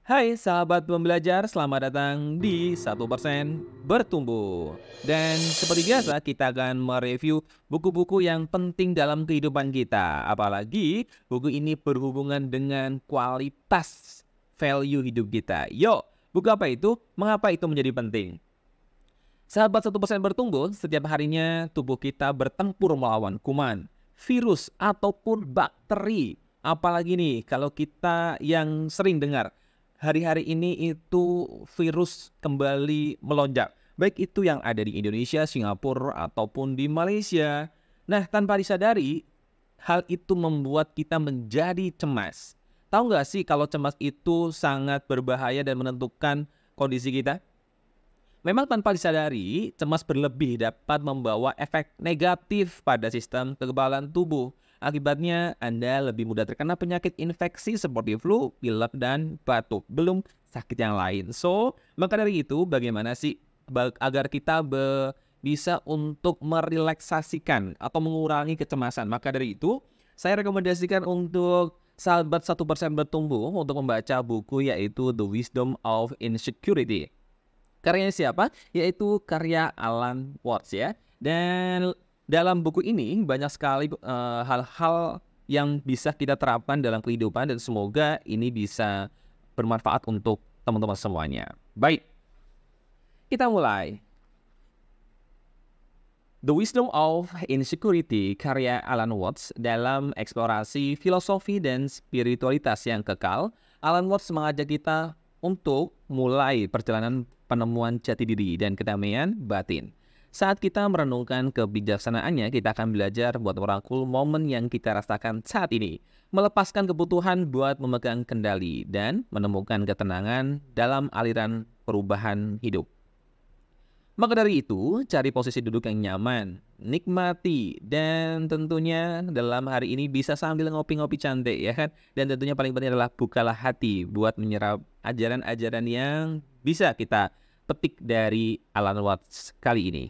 Hai sahabat pembelajar, selamat datang di 1% Bertumbuh. Dan seperti biasa kita akan mereview buku-buku yang penting dalam kehidupan kita. Apalagi buku ini berhubungan dengan kualitas value hidup kita. Yuk, buku apa itu? Mengapa itu menjadi penting? Sahabat 1% Bertumbuh, setiap harinya tubuh kita bertempur melawan kuman, virus, ataupun bakteri. Apalagi nih kalau kita yang sering dengar hari-hari ini itu virus kembali melonjak. Baik itu yang ada di Indonesia, Singapura, ataupun di Malaysia. Nah, tanpa disadari, hal itu membuat kita menjadi cemas. Tahu nggak sih kalau cemas itu sangat berbahaya dan menentukan kondisi kita? Memang tanpa disadari, cemas berlebih dapat membawa efek negatif pada sistem kekebalan tubuh. Akibatnya, Anda lebih mudah terkena penyakit infeksi seperti flu, pilek, dan batuk. Belum sakit yang lain. So, maka dari itu, bagaimana sih agar kita bisa untuk merelaksasikan atau mengurangi kecemasan? Maka dari itu, saya rekomendasikan untuk sahabat 1% Bertumbuh untuk membaca buku yaitu The Wisdom of Insecurity. Karyanya siapa? Yaitu karya Alan Watts ya. Dan dalam buku ini banyak sekali hal-hal yang bisa kita terapkan dalam kehidupan dan semoga ini bisa bermanfaat untuk teman-teman semuanya. Baik, kita mulai. The Wisdom of Insecurity karya Alan Watts dalam eksplorasi filosofi dan spiritualitas yang kekal. Alan Watts mengajak kita untuk mulai perjalanan penemuan jati diri dan kedamaian batin. Saat kita merenungkan kebijaksanaannya, kita akan belajar buat merangkul momen yang kita rasakan saat ini, melepaskan kebutuhan buat memegang kendali, dan menemukan ketenangan dalam aliran perubahan hidup. Maka dari itu, cari posisi duduk yang nyaman, nikmati, dan tentunya dalam hari ini bisa sambil ngopi-ngopi cantik ya kan. Dan tentunya paling penting adalah bukalah hati buat menyerap ajaran-ajaran yang bisa kita petik dari Alan Watts kali ini.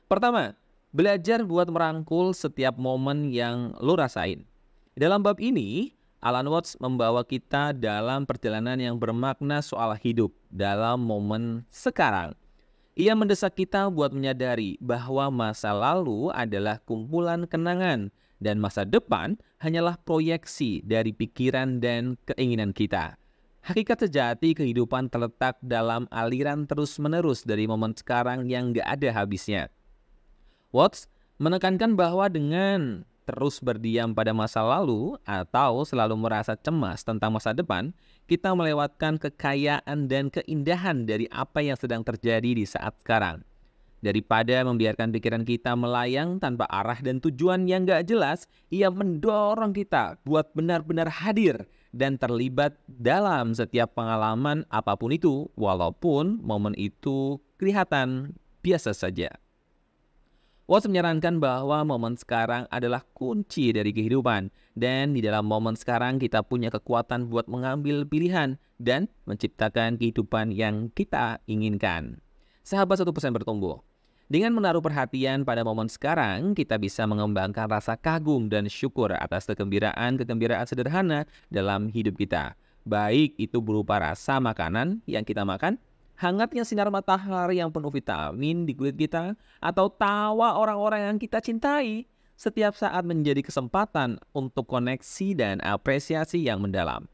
Pertama, belajar buat merangkul setiap momen yang lo rasain. Dalam bab ini, Alan Watts membawa kita dalam perjalanan yang bermakna soal hidup dalam momen sekarang. Ia mendesak kita buat menyadari bahwa masa lalu adalah kumpulan kenangan dan masa depan hanyalah proyeksi dari pikiran dan keinginan kita. Hakikat sejati kehidupan terletak dalam aliran terus-menerus dari momen sekarang yang gak ada habisnya. Watts menekankan bahwa dengan terus berdiam pada masa lalu atau selalu merasa cemas tentang masa depan, kita melewatkan kekayaan dan keindahan dari apa yang sedang terjadi di saat sekarang. Daripada membiarkan pikiran kita melayang tanpa arah dan tujuan yang gak jelas, ia mendorong kita buat benar-benar hadir dan terlibat dalam setiap pengalaman apapun itu, walaupun momen itu kelihatan biasa saja. Watts menyarankan bahwa momen sekarang adalah kunci dari kehidupan, dan di dalam momen sekarang kita punya kekuatan buat mengambil pilihan dan menciptakan kehidupan yang kita inginkan. Sahabat 1% Bertumbuh, dengan menaruh perhatian pada momen sekarang, kita bisa mengembangkan rasa kagum dan syukur atas kegembiraan sederhana dalam hidup kita. Baik itu berupa rasa makanan yang kita makan, hangatnya sinar matahari yang penuh vitamin di kulit kita, atau tawa orang-orang yang kita cintai. Setiap saat menjadi kesempatan untuk koneksi dan apresiasi yang mendalam.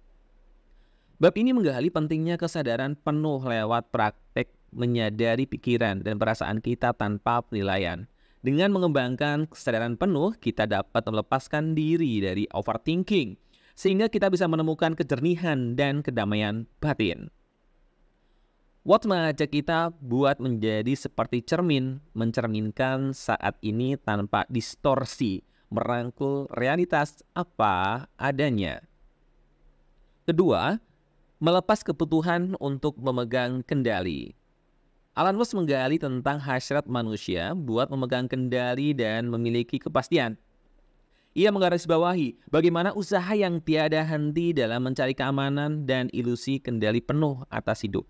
Bab ini menggali pentingnya kesadaran penuh lewat praktek menyadari pikiran dan perasaan kita tanpa penilaian. Dengan mengembangkan kesadaran penuh, kita dapat melepaskan diri dari overthinking, sehingga kita bisa menemukan kejernihan dan kedamaian batin. Watts mengajak kita buat menjadi seperti cermin, mencerminkan saat ini tanpa distorsi, merangkul realitas apa adanya. Kedua, melepas kebutuhan untuk memegang kendali. Alan Watts menggali tentang hasrat manusia buat memegang kendali dan memiliki kepastian. Ia menggarisbawahi bagaimana usaha yang tiada henti dalam mencari keamanan dan ilusi kendali penuh atas hidup.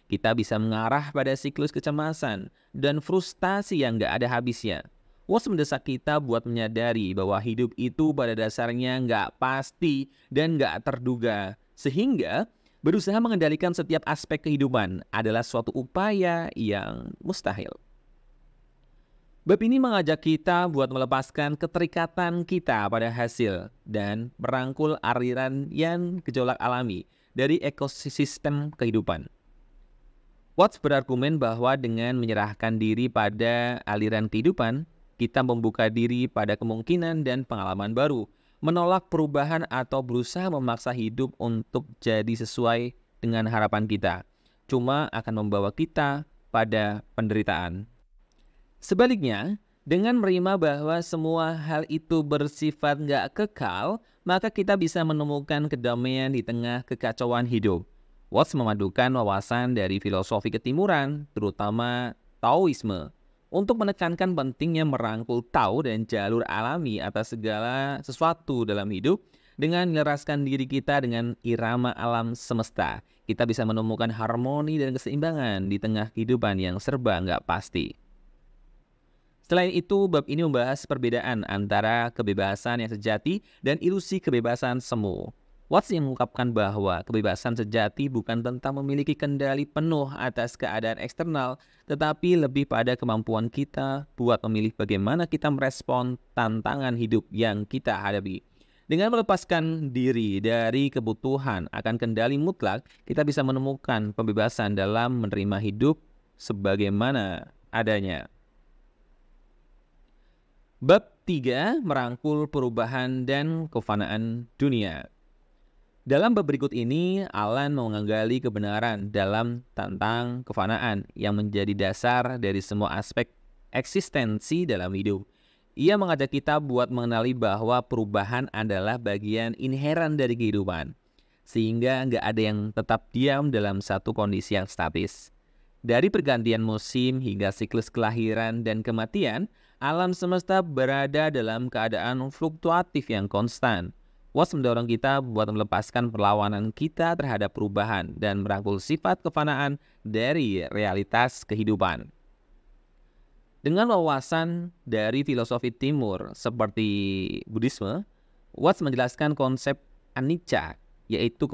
Kita bisa mengarah pada siklus kecemasan dan frustasi yang gak ada habisnya. Watts mendesak kita buat menyadari bahwa hidup itu pada dasarnya gak pasti dan gak terduga. Sehingga Berusaha mengendalikan setiap aspek kehidupan adalah suatu upaya yang mustahil. Bab ini mengajak kita buat melepaskan keterikatan kita pada hasil dan merangkul aliran yang gejolak alami dari ekosistem kehidupan. Watts berargumen bahwa dengan menyerahkan diri pada aliran kehidupan, kita membuka diri pada kemungkinan dan pengalaman baru, menolak perubahan atau berusaha memaksa hidup untuk jadi sesuai dengan harapan kita, cuma akan membawa kita pada penderitaan. Sebaliknya, dengan menerima bahwa semua hal itu bersifat nggak kekal, maka kita bisa menemukan kedamaian di tengah kekacauan hidup. Watts memadukan wawasan dari filosofi ketimuran, terutama Taoisme, untuk menekankan pentingnya merangkul Tao dan jalur alami atas segala sesuatu dalam hidup. Dengan menyerahkan diri kita dengan irama alam semesta, kita bisa menemukan harmoni dan keseimbangan di tengah kehidupan yang serba nggak pasti. Selain itu, bab ini membahas perbedaan antara kebebasan yang sejati dan ilusi kebebasan semu. Watts yang mengungkapkan bahwa kebebasan sejati bukan tentang memiliki kendali penuh atas keadaan eksternal, tetapi lebih pada kemampuan kita buat memilih bagaimana kita merespon tantangan hidup yang kita hadapi. Dengan melepaskan diri dari kebutuhan akan kendali mutlak, kita bisa menemukan pembebasan dalam menerima hidup sebagaimana adanya. Bab 3 merangkul perubahan dan kefanaan dunia. Dalam bab berikut ini, Alan menggali kebenaran dalam tentang kefanaan yang menjadi dasar dari semua aspek eksistensi dalam hidup. Ia mengajak kita buat mengenali bahwa perubahan adalah bagian inheren dari kehidupan, sehingga nggak ada yang tetap diam dalam satu kondisi yang statis. Dari pergantian musim hingga siklus kelahiran dan kematian, alam semesta berada dalam keadaan fluktuatif yang konstan. Watts mendorong kita buat melepaskan perlawanan kita terhadap perubahan dan merangkul sifat kefanaan dari realitas kehidupan. Dengan wawasan dari filosofi timur seperti Buddhisme, Watts menjelaskan konsep anicca, yaitu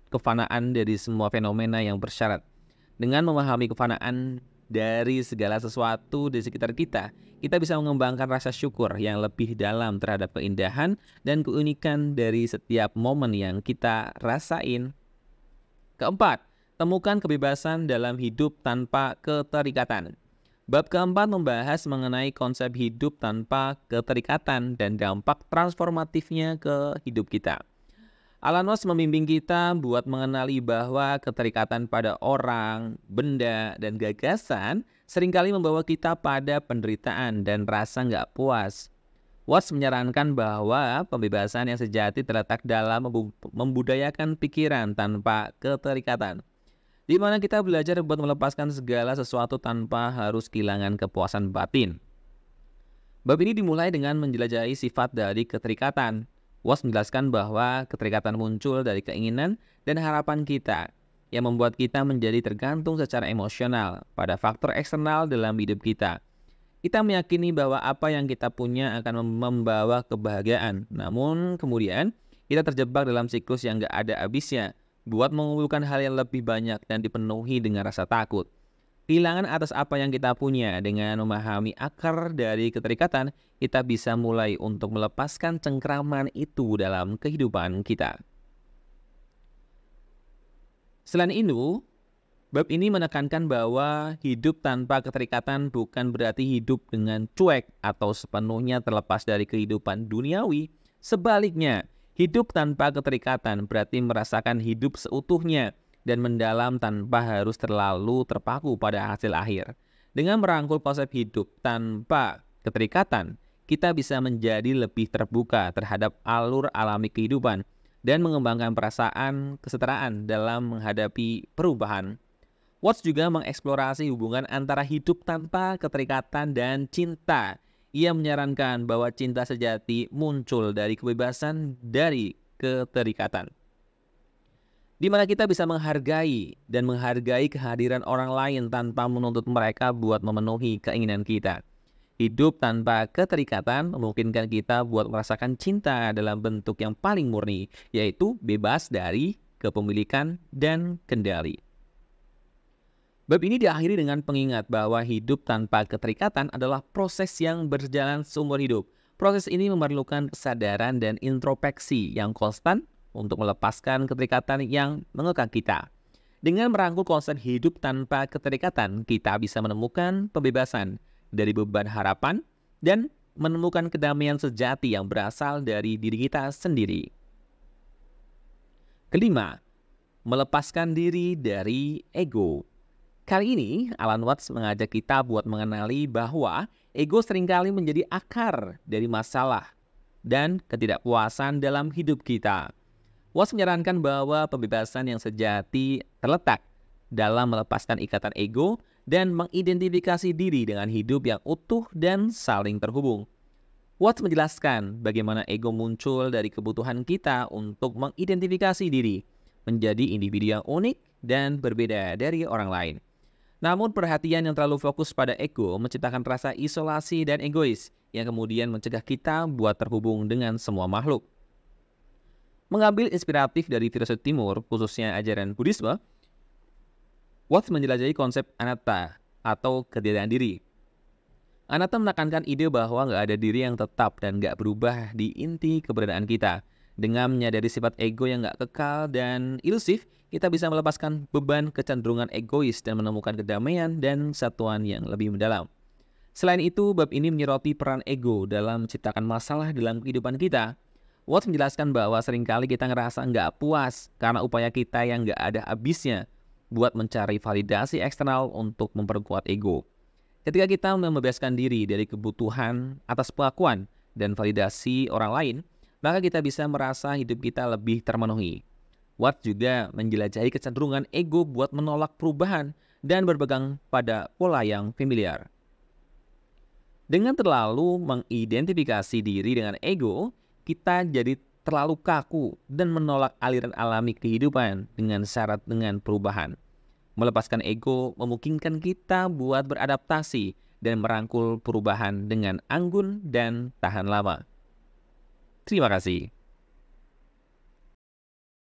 kefanaan dari semua fenomena yang bersyarat. Dengan memahami kefanaan dari segala sesuatu di sekitar kita, kita bisa mengembangkan rasa syukur yang lebih dalam terhadap keindahan dan keunikan dari setiap momen yang kita rasain. Keempat, temukan kebebasan dalam hidup tanpa keterikatan. Bab keempat membahas mengenai konsep hidup tanpa keterikatan dan dampak transformatifnya ke hidup kita. Alan Watts membimbing kita buat mengenali bahwa keterikatan pada orang, benda, dan gagasan seringkali membawa kita pada penderitaan dan rasa nggak puas. Watts menyarankan bahwa pembebasan yang sejati terletak dalam membudayakan pikiran tanpa keterikatan, di mana kita belajar buat melepaskan segala sesuatu tanpa harus kehilangan kepuasan batin. Bab ini dimulai dengan menjelajahi sifat dari keterikatan. Watts menjelaskan bahwa keterikatan muncul dari keinginan dan harapan kita yang membuat kita menjadi tergantung secara emosional pada faktor eksternal dalam hidup kita. Kita meyakini bahwa apa yang kita punya akan membawa kebahagiaan, namun kemudian kita terjebak dalam siklus yang gak ada habisnya buat mengumpulkan hal yang lebih banyak dan dipenuhi dengan rasa takut. Kehilangan atas apa yang kita punya. Dengan memahami akar dari keterikatan, kita bisa mulai untuk melepaskan cengkraman itu dalam kehidupan kita. Selain itu, bab ini menekankan bahwa hidup tanpa keterikatan bukan berarti hidup dengan cuek atau sepenuhnya terlepas dari kehidupan duniawi. Sebaliknya, hidup tanpa keterikatan berarti merasakan hidup seutuhnya dan mendalam tanpa harus terlalu terpaku pada hasil akhir. Dengan merangkul konsep hidup tanpa keterikatan, kita bisa menjadi lebih terbuka terhadap alur alami kehidupan dan mengembangkan perasaan kesetaraan dalam menghadapi perubahan. Watts juga mengeksplorasi hubungan antara hidup tanpa keterikatan dan cinta. Ia menyarankan bahwa cinta sejati muncul dari kebebasan dari keterikatan, di mana kita bisa menghargai kehadiran orang lain tanpa menuntut mereka buat memenuhi keinginan kita. Hidup tanpa keterikatan memungkinkan kita buat merasakan cinta dalam bentuk yang paling murni, yaitu bebas dari kepemilikan, dan kendali. Bab ini diakhiri dengan pengingat bahwa hidup tanpa keterikatan adalah proses yang berjalan seumur hidup. Proses ini memerlukan kesadaran dan introspeksi yang konstan untuk melepaskan keterikatan yang mengekang kita. Dengan merangkul konsep hidup tanpa keterikatan, kita bisa menemukan pembebasan dari beban harapan dan menemukan kedamaian sejati yang berasal dari diri kita sendiri. Kelima, melepaskan diri dari ego. Kali ini, Alan Watts mengajak kita buat mengenali bahwa ego seringkali menjadi akar dari masalah dan ketidakpuasan dalam hidup kita. Watts menyarankan bahwa pembebasan yang sejati terletak dalam melepaskan ikatan ego dan mengidentifikasi diri dengan hidup yang utuh dan saling terhubung. Watts menjelaskan bagaimana ego muncul dari kebutuhan kita untuk mengidentifikasi diri menjadi individu yang unik dan berbeda dari orang lain. Namun perhatian yang terlalu fokus pada ego menciptakan rasa isolasi dan egois yang kemudian mencegah kita buat terhubung dengan semua makhluk. Mengambil inspiratif dari filosofi timur, khususnya ajaran Buddhisme, Watts menjelajahi konsep anatta atau ketiadaan diri. Anatta menekankan ide bahwa nggak ada diri yang tetap dan nggak berubah di inti keberadaan kita. Dengan menyadari sifat ego yang nggak kekal dan ilusif, kita bisa melepaskan beban kecenderungan egois dan menemukan kedamaian dan kesatuan yang lebih mendalam. Selain itu, bab ini menyoroti peran ego dalam menciptakan masalah dalam kehidupan kita. Watts menjelaskan bahwa seringkali kita ngerasa nggak puas karena upaya kita yang nggak ada habisnya buat mencari validasi eksternal untuk memperkuat ego. Ketika kita membebaskan diri dari kebutuhan atas pengakuan dan validasi orang lain, maka kita bisa merasa hidup kita lebih termenuhi. Watts juga menjelajahi kecenderungan ego buat menolak perubahan dan berpegang pada pola yang familiar. Dengan terlalu mengidentifikasi diri dengan ego, kita jadi terlalu kaku dan menolak aliran alami kehidupan dengan syarat dengan perubahan. Melepaskan ego memungkinkan kita buat beradaptasi dan merangkul perubahan dengan anggun dan tahan lama. Terima kasih.